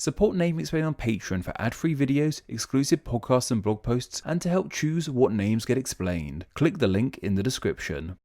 Support Name Explain on Patreon for ad-free videos, exclusive podcasts and blog posts, and to help choose what names get explained. Click the link in the description.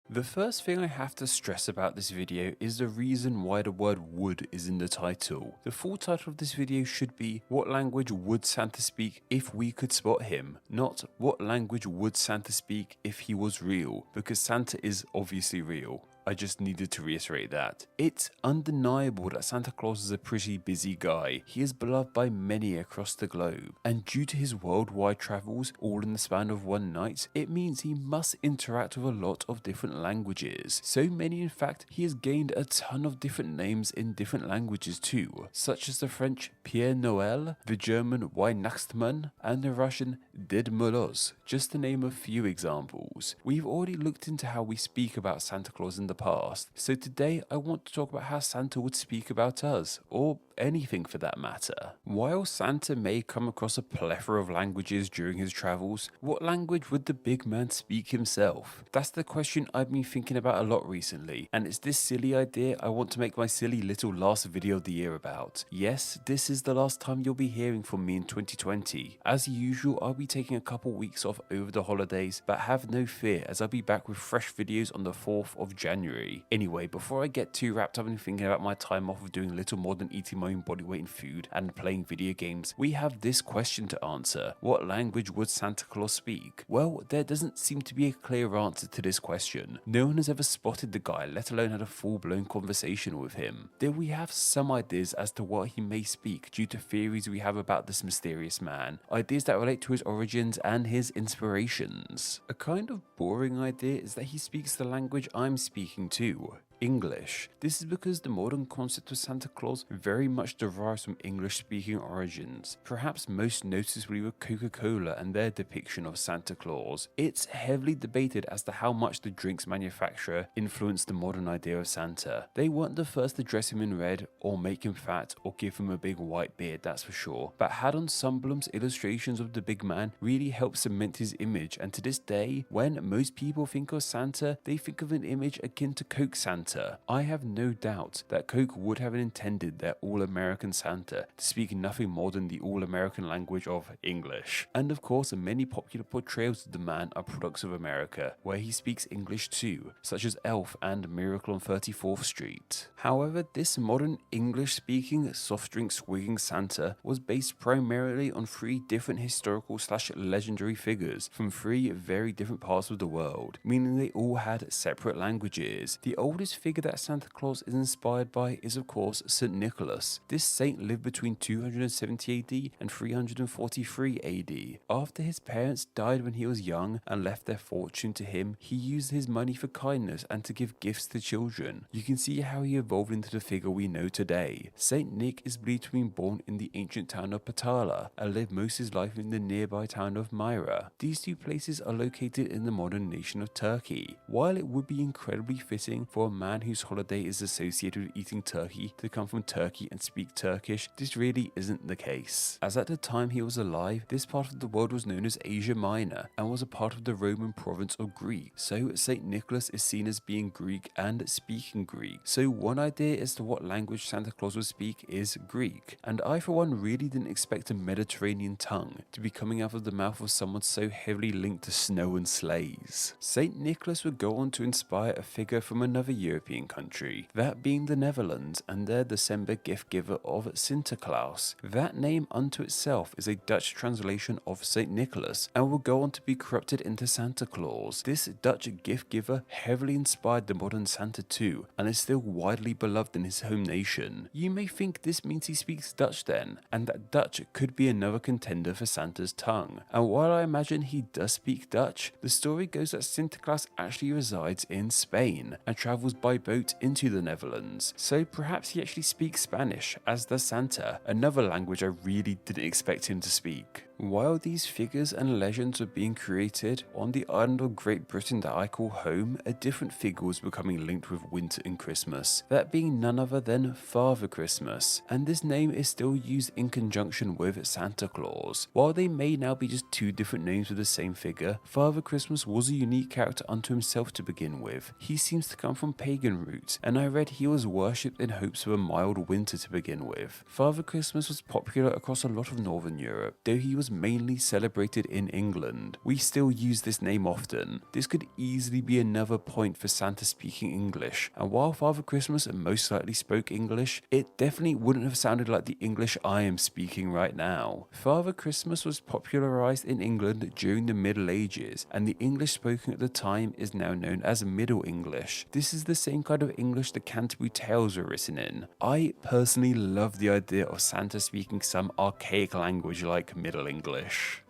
The first thing I have to stress about this video is the reason why the word would is in the title. The full title of this video should be what language would Santa speak if we could spot him, not what language would Santa speak if he was real, because Santa is obviously real. I just needed to reiterate that. It's undeniable that Santa Claus is a pretty busy guy. He is beloved by many across the globe, and due to his worldwide travels, all in the span of one night, it means he must interact with a lot of different languages. So many in fact, he has gained a ton of different names in different languages too, such as the French Père Noël, the German WEIHNACHTSMANN, and the Russian Ded Moroz, just to name a few examples. We've already looked into how we speak about Santa Claus in the past, so today I want to talk about how Santa would speak about us, or anything for that matter. While Santa may come across a plethora of languages during his travels, what language would the big man speak himself? That's the question I've been thinking about a lot recently, and it's this silly idea I want to make my silly little last video of the year about. Yes, this is the last time you'll be hearing from me in 2020. As usual, I'll be taking a couple weeks off over the holidays, but have no fear as I'll be back with fresh videos on the 4th of January. Anyway, before I get too wrapped up in thinking about my time off of doing little more than eating my own body weight in food and playing video games, we have this question to answer. What language would Santa Claus speak? Well, there doesn't seem to be a clear answer to this question. No one has ever spotted the guy, let alone had a full-blown conversation with him. Though we have some ideas as to what he may speak due to theories we have about this mysterious man, ideas that relate to his origins and his inspirations. A kind of boring idea is that he speaks the language I'm speaking too. English. This is because the modern concept of Santa Claus very much derives from English-speaking origins, perhaps most noticeably with Coca-Cola and their depiction of Santa Claus. It's heavily debated as to how much the drink's manufacturer influenced the modern idea of Santa. They weren't the first to dress him in red, or make him fat, or give him a big white beard, that's for sure, but had ensembles illustrations of the big man really helped cement his image, and to this day, when most people think of Santa, they think of an image akin to Coke Santa. I have no doubt that Coke would have intended their all-American Santa to speak nothing more than the all-American language of English. And of course, many popular portrayals of the man are products of America, where he speaks English too, such as Elf and Miracle on 34th Street. However, this modern English-speaking, soft drink swigging Santa was based primarily on 3 different historical/legendary figures from 3 very different parts of the world, meaning they all had separate languages. The oldest figure that Santa Claus is inspired by is of course St. Nicholas. This saint lived between 270 AD and 343 AD. After his parents died when he was young and left their fortune to him, he used his money for kindness and to give gifts to children. You can see how he evolved into the figure we know today. Saint Nick is believed to have been born in the ancient town of Patala and lived most of his life in the nearby town of Myra. These 2 places are located in the modern nation of Turkey. While it would be incredibly fitting for a man whose holiday is associated with eating turkey to come from Turkey and speak Turkish, this really isn't the case, as at the time he was alive, this part of the world was known as Asia Minor and was a part of the Roman province of Greece, so St. Nicholas is seen as being Greek and speaking Greek. So one idea as to what language Santa Claus would speak is Greek, and I for one really didn't expect a Mediterranean tongue to be coming out of the mouth of someone so heavily linked to snow and sleighs. St. Nicholas would go on to inspire a figure from another European country, that being the Netherlands, and their December gift giver of Sinterklaas. That name unto itself is a Dutch translation of St. Nicholas and will go on to be corrupted into Santa Claus. This Dutch gift giver heavily inspired the modern Santa too, and is still widely beloved in his home nation. You may think this means he speaks Dutch then, and that Dutch could be another contender for Santa's tongue. And while I imagine he does speak Dutch, the story goes that Sinterklaas actually resides in Spain and travels by boat into the Netherlands, so perhaps he actually speaks Spanish, as does Santa, another language I really didn't expect him to speak. While these figures and legends were being created, on the island of Great Britain that I call home, a different figure was becoming linked with winter and Christmas, that being none other than Father Christmas, and this name is still used in conjunction with Santa Claus. While they may now be just two different names with the same figure, Father Christmas was a unique character unto himself to begin with. He seems to come from pagan roots, and I read he was worshipped in hopes of a mild winter to begin with. Father Christmas was popular across a lot of Northern Europe, though he was mainly celebrated in England. We still use this name often. This could easily be another point for Santa speaking English, and while Father Christmas most likely spoke English, it definitely wouldn't have sounded like the English I am speaking right now. Father Christmas was popularized in England during the Middle Ages, and the English spoken at the time is now known as Middle English. This is the same kind of English the Canterbury Tales were written in. I personally love the idea of Santa speaking some archaic language like Middle English.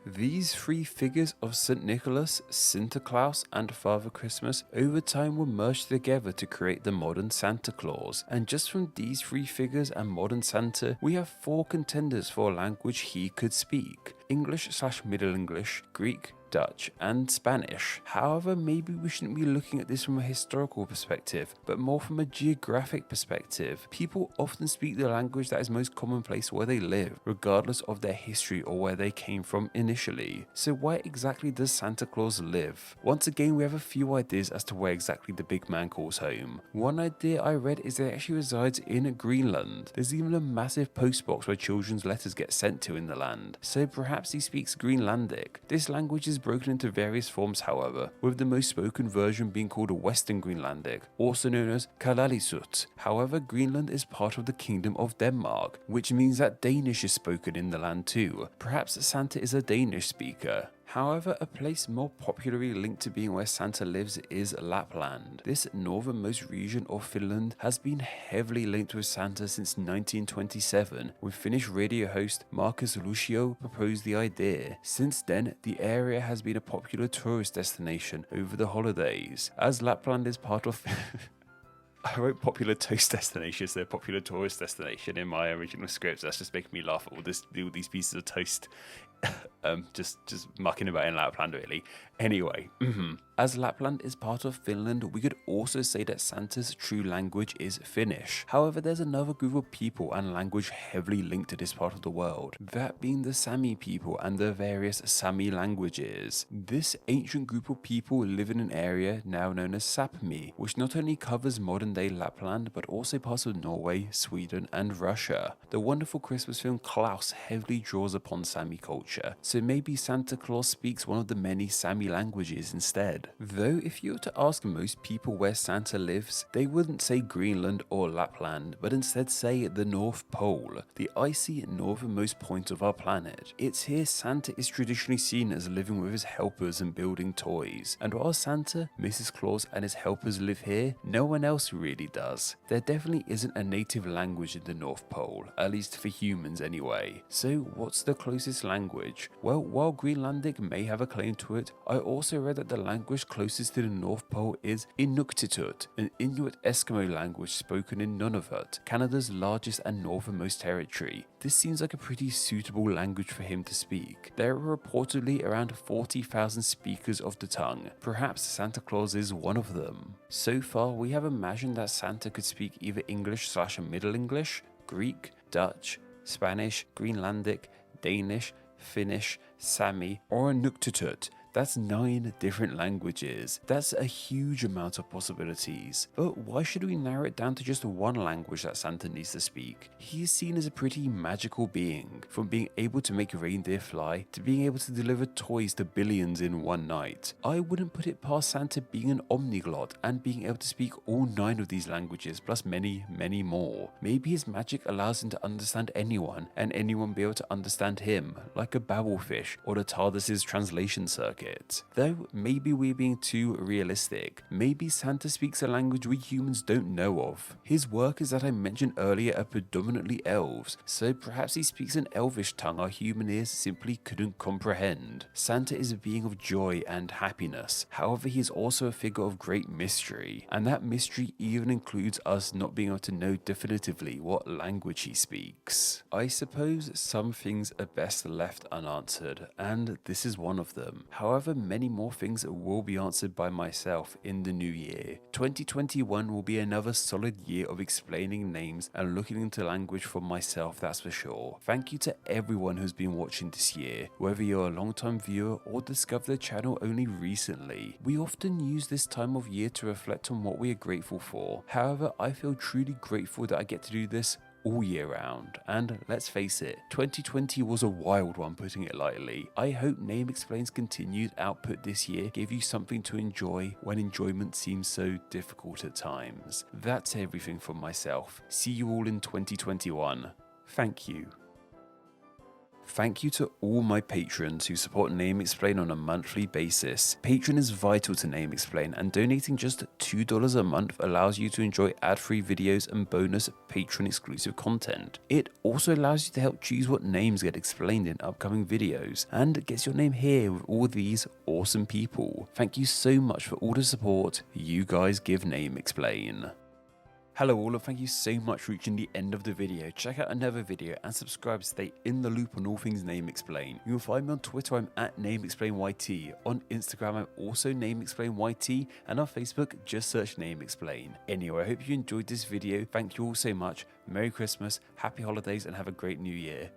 These three figures of St. Nicholas, Santa Claus, and Father Christmas over time were merged together to create the modern Santa Claus, and just from these three figures and modern Santa, we have four contenders for a language he could speak: English/Middle English, Greek, Dutch, and Spanish. However, maybe we shouldn't be looking at this from a historical perspective, but more from a geographic perspective. People often speak the language that is most commonplace where they live, regardless of their history or where they came from initially. So where exactly does Santa Claus live? Once again, we have a few ideas as to where exactly the big man calls home. One idea I read is that he actually resides in Greenland. There's even a massive postbox where children's letters get sent to in the land, so perhaps he speaks Greenlandic. This language is broken into various forms, however, with the most spoken version being called Western Greenlandic, also known as Kalaallisut. However, Greenland is part of the Kingdom of Denmark, which means that Danish is spoken in the land too. Perhaps Santa is a Danish speaker. However, a place more popularly linked to being where Santa lives is Lapland. This northernmost region of Finland has been heavily linked with Santa since 1927, when Finnish radio host Markus Lucio proposed the idea. Since then, the area has been a popular tourist destination over the holidays. As Lapland is part of I wrote popular toast destination, so popular tourist destination in my original script. That's just making me laugh at all these pieces of toast. Just mucking about in Lapland, really. Anyway, as Lapland is part of Finland, we could also say that Santa's true language is Finnish. However, there's another group of people and language heavily linked to this part of the world, that being the Sami people and the various Sami languages. This ancient group of people live in an area now known as Sapmi, which not only covers modern-day Lapland, but also parts of Norway, Sweden, and Russia. The wonderful Christmas film Claus heavily draws upon Sami culture, so maybe Santa Claus speaks one of the many Sami languages instead. Though if you were to ask most people where Santa lives, they wouldn't say Greenland or Lapland, but instead say the North Pole, the icy northernmost point of our planet. It's here Santa is traditionally seen as living with his helpers and building toys, and while Santa, Mrs. Claus, and his helpers live here, no one else really does. There definitely isn't a native language in the North Pole, at least for humans anyway. So what's the closest language? Well, while Greenlandic may have a claim to it, I also read that the language closest to the North Pole is INUKTITUT, an Inuit Eskimo language spoken in Nunavut, Canada's largest and northernmost territory. This seems like a pretty suitable language for him to speak. There are reportedly around 40,000 speakers of the tongue. Perhaps Santa Claus is one of them. So far, we have imagined that Santa could speak either English/Middle English, Greek, Dutch, Spanish, Greenlandic, Danish, Finnish, Sami, or INUKTITUT. That's 9 different languages. That's a huge amount of possibilities. But why should we narrow it down to just one language that Santa needs to speak? He is seen as a pretty magical being, from being able to make reindeer fly to being able to deliver toys to billions in one night. I wouldn't put it past Santa being an omniglot and being able to speak all 9 of these languages, plus many, many more. Maybe his magic allows him to understand anyone, and anyone be able to understand him, like a babblefish or the TARDIS's translation circuit. pocket. Though maybe we're being too realistic. Maybe Santa speaks a language we humans don't know of. His workers that I mentioned earlier are predominantly elves, so perhaps he speaks an elvish tongue our human ears simply couldn't comprehend. Santa is a being of joy and happiness, however he is also a figure of great mystery, and that mystery even includes us not being able to know definitively what language he speaks. I suppose some things are best left unanswered, and this is one of them. However, many more things will be answered by myself in the new year. 2021 will be another solid year of explaining names and looking into language for myself, that's for sure. Thank you to everyone who's been watching this year, whether you're a long-time viewer or discovered the channel only recently. We often use this time of year to reflect on what we are grateful for. However, I feel truly grateful that I get to do this all year round, and let's face it, 2020 was a wild one, putting it lightly. I hope Name Explain's continued output this year gave you something to enjoy when enjoyment seems so difficult at times. That's everything from myself. See you all in 2021. Thank you. Thank you to all my patrons who support Name Explain on a monthly basis. Patreon is vital to Name Explain, and donating just $2 a month allows you to enjoy ad-free videos and bonus Patreon exclusive content. It also allows you to help choose what names get explained in upcoming videos, and gets your name here with all these awesome people. Thank you so much for all the support you guys give Name Explain. Hello all, and thank you so much for reaching the end of the video. Check out another video and subscribe to stay in the loop on all things Name Explain. You can find me on Twitter, I'm at NameExplainYT. On Instagram, I'm also NameExplainYT, and on Facebook, just search Name Explain. Anyway, I hope you enjoyed this video. Thank you all so much. Merry Christmas, Happy Holidays, and have a great New Year.